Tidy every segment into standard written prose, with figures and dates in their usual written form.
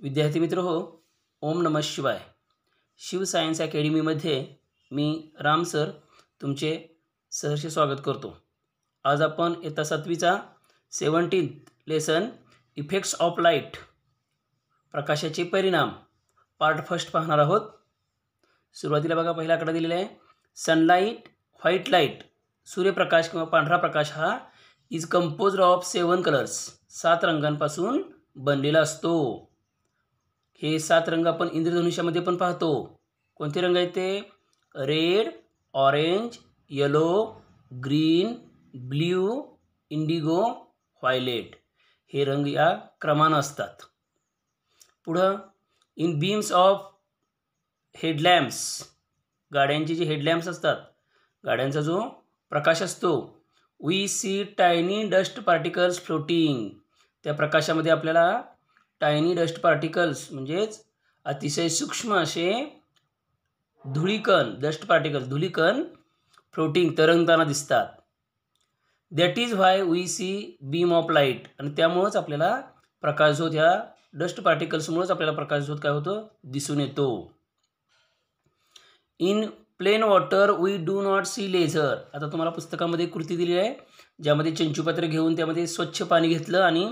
विद्यार्थी मित्र हो, ओम नमः शिवाय. शिव सायन्स अकॅडमीमध्ये मी राम सर तुमचे सहर्ष स्वागत करतो. आज आपण इयत्ता 7वीचा 17th lesson effects of light प्रकाशाचे परिणाम पार्ट फर्स्ट पाहणार आहोत. सुरुवातीला बघा पहिला आकडा दिलेला आहे. सनलाईट, व्हाईट लाईट, सूर्यप्रकाश किंवा पांढरा प्रकाश हा इज कंपोज्ड ऑफ 7 कलर्स, 7 रंगांपासून बनलेला असतो. हे 7 रंग आपण इंद्रधनुष्यामध्ये पण पाहतो. कोणते रंग आहेत ते? Red, orange, yellow, green, blue, Indigo, violet. हे रंग या क्रमानं असतात. पुढं इन बीम्स ऑफ हेडलॅम्प्स, गाड्यांचे जे हेडलॅम्प्स असतात, गाड्यांचा जो प्रकाश असतो, we see tiny dust particles floating. त्या प्रकाशामध्ये आपल्याला टायनी डस्ट पार्टिकल्स म्हणजेच अतिशय सूक्ष्म असे धुळीकण, डस्ट पार्टिकल्स धुळीकण फ्लोटिंग तरंगताना दिसतात. That is why we see beam of light. आणि त्यामुळंच आपल्याला प्रकाशझोत, ह्या डस्ट पार्टिकल्समुळेच आपल्याला प्रकाशझोत काय होतं? दिसून येतो. In plain water we do not see laser. आता तुम्हाला पुस्तकामध्ये कृती दिली आहे, ज्यामध्ये चंचुपात्र घेऊन त्यामध्ये स्वच्छ पाणी घेतलं आणि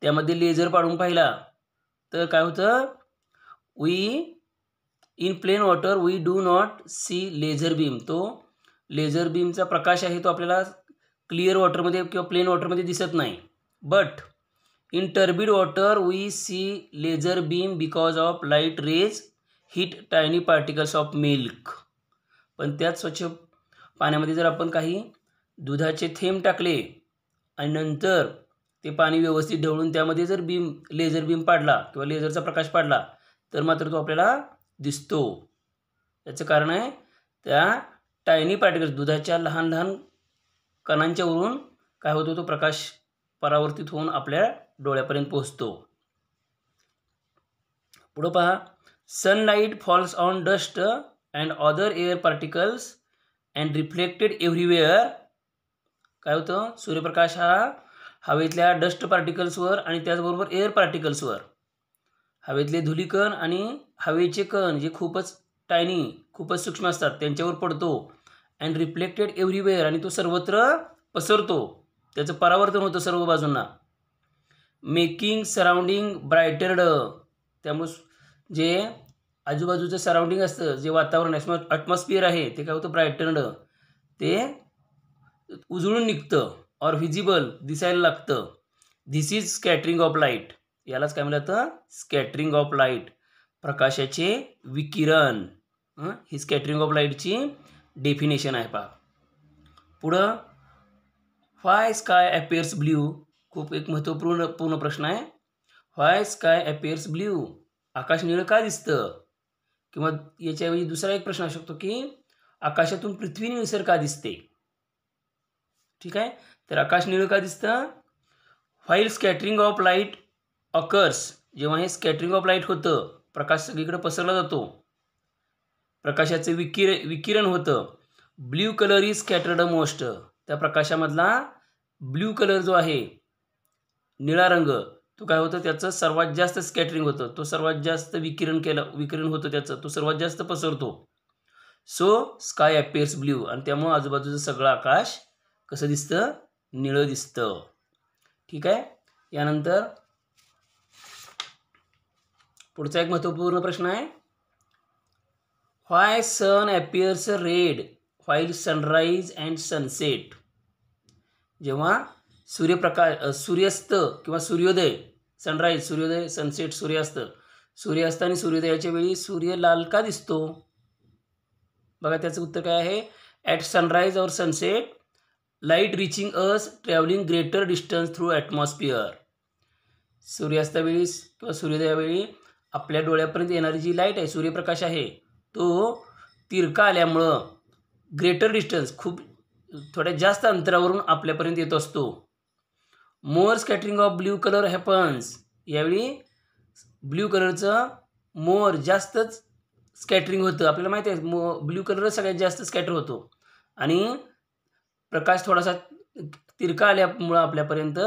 त्यामध्ये लेझर पाडून पाहिला, तर काय होतं? In plain water we do not see laser beam. तो लेझर बीमचा प्रकाश आहे तो आपल्याला क्लिअर वॉटरमध्ये किंवा प्लेन वॉटरमध्ये दिसत नाही. But in turbid water we see laser beam because of light rays hit tiny particles of milk. पण त्याच स्वच्छ पाण्यामध्ये जर आपण काही दुधाचे थेंब टाकले आणि नंतर ते पाणी व्यवस्थित ढवळून त्यामध्ये जर लेझर बीम पाडला किंवा लेझरचा प्रकाश पाडला, तर मात्र तो आपल्याला दिसतो. याचं कारण आहे त्या टायनी पार्टिकल्स, दुधाच्या लहान लहान कणांच्या वरून काय होतो? तो प्रकाश परावर्तित होऊन आपल्या डोळ्यापर्यंत पोहोचतो. पुढं पहा. Sunlight falls on dust and other air particles and reflected everywhere. काय होतं? सूर्यप्रकाश हा हवेतल्या डस्ट पार्टिकल्सवर आणि त्याचबरोबर एअर पार्टिकल्सवर, हवेतले धुलीकण आणि हवेचे कण जे खूपच टायनी, खूपच सूक्ष्म असतात, त्यांच्यावर पडतो. अँड रिफ्लेक्टेड एव्हरीवेअर, आणि तो सर्वत्र पसरतो, त्याचं परावर्तन होतं सर्व बाजूंना. Making surrounding brighter. त्यामुळे जे आजूबाजूचं सराउंडिंग असतं, जे वातावरण ॲटमॉस्फिअर आहे, ते काय होतं? ब्रायटर्ड, ते उजळून निघतं. ऑर व्हिजिबल, दिसायला लागतं. This is scattering of light. यालाच काय म्हणतात? स्कॅटरिंग ऑफ लाईट, प्रकाशाचे विकिरण. ही स्कॅटरिंग ऑफ लाईटची डेफिनेशन आहे. पहा पुढं. व्हाय स्काय अपिअर्स ब्ल्यू. खूप एक महत्त्वपूर्ण प्रश्न आहे. व्हाय स्काय अपिअर्स ब्ल्यू. आकाश निळं का दिसतं? किंवा याच्यावेळी दुसरा एक प्रश्न असू शकतो की आकाशातून पृथ्वी निळसर का दिसते? ठीक आहे, तर आकाश निळं का दिसतं? While scattering of light occurs. जेव्हा हे स्कॅटरिंग ऑफ लाईट होतं, प्रकाश सगळीकडे पसरला जातो, प्रकाशाचं विकिरण होतं. Blue colour is scattered most. त्या प्रकाशामधला ब्ल्यू कलर जो आहे, निळा रंग, तो काय होतं? त्याचं सर्वात जास्त स्कॅटरिंग होतं, तो सर्वात जास्त विकिरण होतं त्याचं, तो सर्वात जास्त पसरतो. So sky appears blue. आणि त्यामुळं आजूबाजूचं सगळं आकाश कसं दिसतं? निळं दिसतं. ठीक आहे. यानंतर पुढचा एक महत्त्वपूर्ण प्रश्न आहे. Why sun appears red while sunrise and sunset. जेव्हा सूर्यास्त किंवा सूर्योदय, सनराईज सूर्योदय, सनसेट सूर्यास्त आणि सूर्योदयाच्या वेळी सूर्य लाल का दिसतो? बघा त्याचं उत्तर काय आहे. ॲट सनराईज और sunset light reaching us travelling greater distance through atmosphere. सूर्यास्तावेळी किंवा सूर्योदयावेळी आपल्या डोळ्यापर्यंत येणारी जी लाईट आहे, सूर्यप्रकाश आहे, तो तिरका आल्यामुळं ग्रेटर डिस्टन्स, खूप थोड्या जास्त अंतरावरून आपल्यापर्यंत येत असतो. More scattering of blue colour happens. यावेळी ब्ल्यू कलरचं मोर जास्तच स्कॅटरिंग होतं. आपल्याला माहिती आहे ब्ल्यू कलरच सगळ्यात जास्त स्कॅटर होतो. आणि प्रकाश थोडासा तिरका आल्यामुळं आपल्यापर्यंत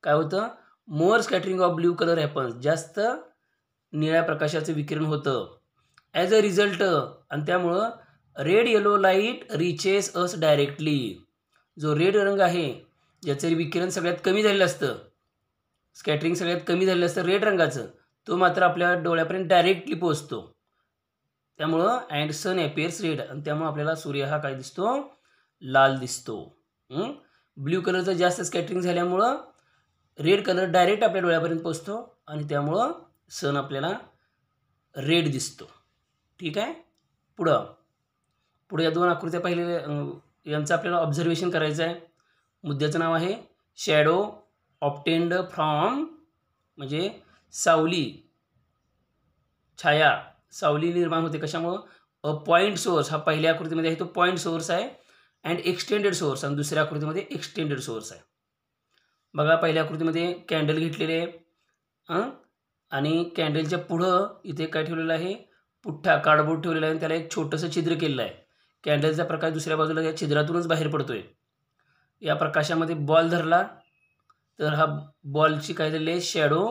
काय होतं? More scattering of blue colour happens. जास्त निळ्या प्रकाशाचं विकिरण होतं. ॲज अ रिझल्ट, आणि त्यामुळं red yellow light reaches us directly. जो रेड रंग आहे ज्याचं विकिरण सगळ्यात कमी झालेलं असतं, स्कॅटरिंग सगळ्यात कमी झालेलं असतं रेड रंगाचं, तो मात्र आपल्या डोळ्यापर्यंत डायरेक्टली पोहोचतो. त्यामुळं अँड सन ॲपियर्स रेड, आणि त्यामुळं आपल्याला सूर्य हा काय दिसतो, लाल दिसतो. ब्ल्यू कलरचं जास्त स्कॅटरिंग झाल्यामुळं रेड कलर डायरेक्ट आपल्या डोळ्यापर्यंत पोहोचतो, आणि त्यामुळं सन आपल्याला रेड दिसतो. ठीक आहे. पुढे या दोन आकृत्या पाहिलेल्या यांचं आपल्याला ऑब्झर्वेशन करायचं आहे. मुद्द्याचं नाव आहे शॅडो ऑब्टेन्ड फ्रॉम, म्हणजे सावली, छाया, सावली निर्माण होते कशामुळं, अ पॉईंट सोर्स. हा पहिल्या आकृतीमध्ये आहे तो पॉईंट सोर्स आहे, अँड एक्सटेंडेड सोर्स, आणि दुसऱ्या आकृतीमध्ये एक्सटेंडेड सोर्स आहे. बघा पहिल्या आकृतीमध्ये कॅन्डल घेतलेले आहे, आणि कॅन्डलच्या पुढं इथे काय ठेवलेलं आहे, पुठ्ठा कार्डबोर्ड ठेवलेला आहे, आणि त्याला एक छोटंसं छिद्र केलेलं आहे. कॅन्डलचा प्रकाश दुसऱ्या बाजूला या छिद्रातूनच बाहेर पडतोय. या प्रकाशामध्ये बॉल धरला तर हा बॉलची काय झालेली आहे, शॅडो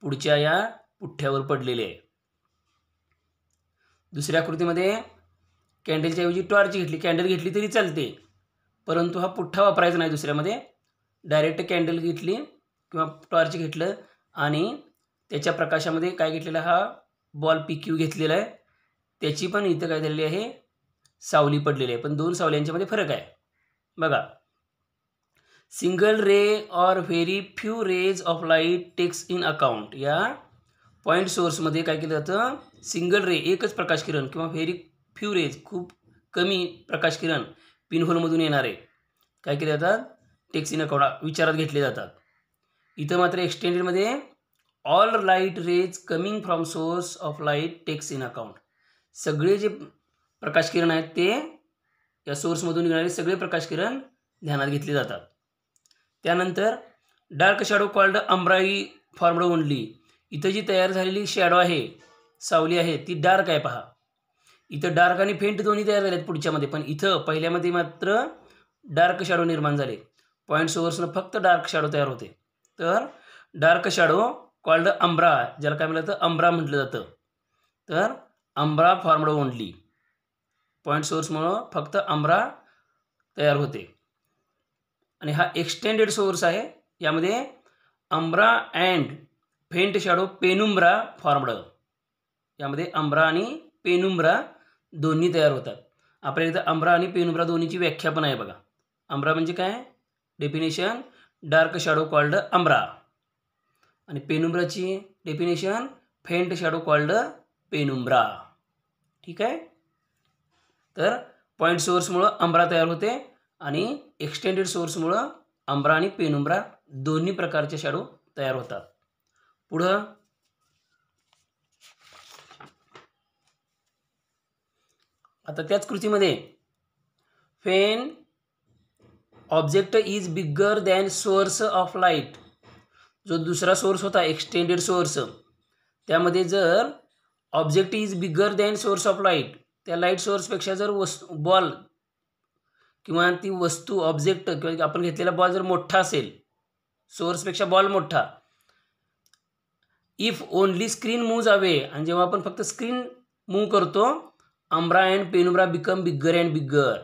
पुढच्या या पुठ्ठ्यावर पडलेली आहे. दुसऱ्या आकृतीमध्ये कॅन्डलच्या ऐवजी टॉर्च घेतली, कॅन्डल घेतली तरी चालते, परंतु हा पुठ्ठा वापरायचा नाही. दुसऱ्यामध्ये डायरेक्ट कॅन्डल घेतली किंवा टॉर्च घेतलं, आणि त्याच्या प्रकाशामध्ये काय घेतलेला, हा बॉल PQ घेतलेला आहे, त्याची पण इथं काय झालेली आहे, सावली पडलेली आहे. पण दोन सावल्यांच्यामध्ये फरक आहे. बघा, single ray or very few rays of light takes in account. या पॉईंट सोर्समध्ये काय केलं जातं, सिंगल रे, एकच प्रकाश किरण, किंवा व्हेरी फ्यू रेज, खूप कमी प्रकाश किरण पिनहोलमधून येणारे काय केले जातात, टेक्स इन अकाउंट, विचारात घेतले जातात. इथं मात्र एक्सटेंडेडमध्ये all light rays coming from source of light takes in account. सगळे जे प्रकाश किरण आहेत ते या सोर्समधून निघणारे सगळे प्रकाश किरण ध्यानात घेतले जातात. त्यानंतर dark shadow called umbra formed only. इथं जी तयार झालेली शॅडो आहे, सावली आहे, ती डार्क आहे. पहा, इथं डार्क आणि फेंट दोन्ही तयार झालेत पुढच्यामध्ये, पण इथं पहिल्यामध्ये मात्र डार्क शॅडो निर्माण झाले. पॉईंट सोर्सनं फक्त डार्क शॅडो तयार होते. तर डार्क शॅडो कॉल्ड अम्ब्रा, ज्याला काय म्हटलं जातं, अम्ब्रा म्हटलं जातं. तर अम्ब्रा फॉर्मड ओनली, पॉईंट सोर्समुळं फक्त अम्ब्रा तयार होते. आणि हा एक्सटेंडेड सोर्स आहे, यामध्ये umbra and faint shadow penumbra formed. यामध्ये अम्ब्रा आणि पेनुम्ब्रा दोन्ही तयार होतात. आपल्या इथं अम्ब्रा आणि पेनुम्ब्रा दोन्हीची व्याख्या पण आहे. बघा, अम्ब्रा म्हणजे काय, definition, dark shadow called umbra, आणि पेनुम्ब्राची definition, faint shadow called penumbra. ठीक आहे. तर पॉईंट सोर्समुळं अम्ब्रा तयार होते, आणि एक्सटेंडेड सोर्समुळं अम्ब्रा आणि पेनुम्ब्रा दोन्ही प्रकारचे शॅडो तयार होतात. पुढं आता त्याच कृतीमध्ये when object is bigger than source of light, जो दुसरा सोर्स होता एक्सटेंडेड सोर्स, त्यामध्ये जर object is bigger than source of light, त्या लाईट सोर्सपेक्षा जर बॉल किंवा ती वस्तू ऑब्जेक्ट किंवा आपण घेतलेला बॉल जर मोठा असेल, सोर्सपेक्षा बॉल मोठा, if only screen moves away, आणि जेव्हा आपण फक्त स्क्रीन मूव्ह करतो, umbra and penumbra become bigger and bigger.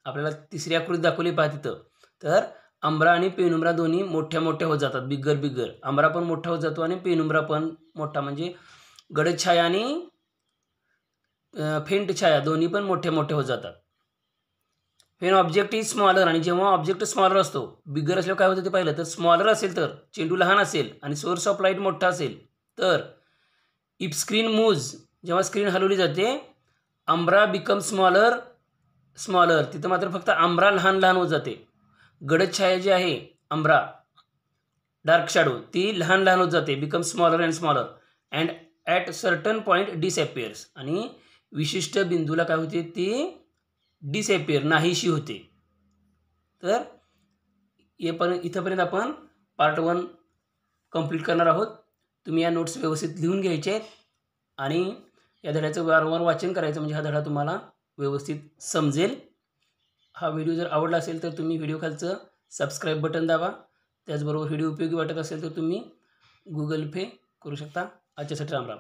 आपल्याला तिसरी आकृती दाखवली पहा तिथं. तर अम्ब्रा आणि पेनुम्ब्रा दोन्ही मोठ्या मोठ्या होत जातात, बिग्गर बिग्गर. अम्ब्रा पण मोठा होत जातो आणि पेनुम्ब्रा पण मोठा, म्हणजे गडद छाया आणि फेंट छाया दोन्ही पण मोठ्या मोठ्या होत जातात. व्हेन ऑब्जेक्ट इज स्मॉलर, आणि जेव्हा ऑब्जेक्ट स्मॉलर असतो, बिग्गर असल्यावर काय होतं ते पाहिलं, तर स्मॉलर असेल तर चेंडू लहान असेल आणि सोर्स ऑफ लाईट मोठा असेल, तर इफ स्क्रीन मूव्ज, जेव्हा स्क्रीन हलवली जाते, अम्ब्रा बिकम स्मॉलर स्मॉलर, तिथं मात्र फक्त अम्ब्रा लहान लहान होत जाते. गडद छाया जी आहे अम्ब्रा, डार्क शॅडो, ती लहान लहान होत जाते, become smaller and smaller, and at certain point disappears, आणि विशिष्ट बिंदूला काय होते, ती डिसअपियर, नाहीशी होते. तर इथंपर्यंत आपण पार्ट 1 कंप्लीट करणार आहोत. तुम्ही या नोट्स व्यवस्थित लिहून घ्यायचे आहेत, आणि या धड्याचं वारंवार वाचन करायचं, म्हणजे हा धडा तुम्हाला व्यवस्थित समजेल. हा व्हिडिओ जर आवडला असेल तर तुम्ही व्हिडिओ खालचं सबस्क्राईब बटन दाबा. त्याचबरोबर व्हिडिओ उपयोगी वाटत असेल तर तुम्ही Google पे करू शकता. आजच्यासाठी राम राम.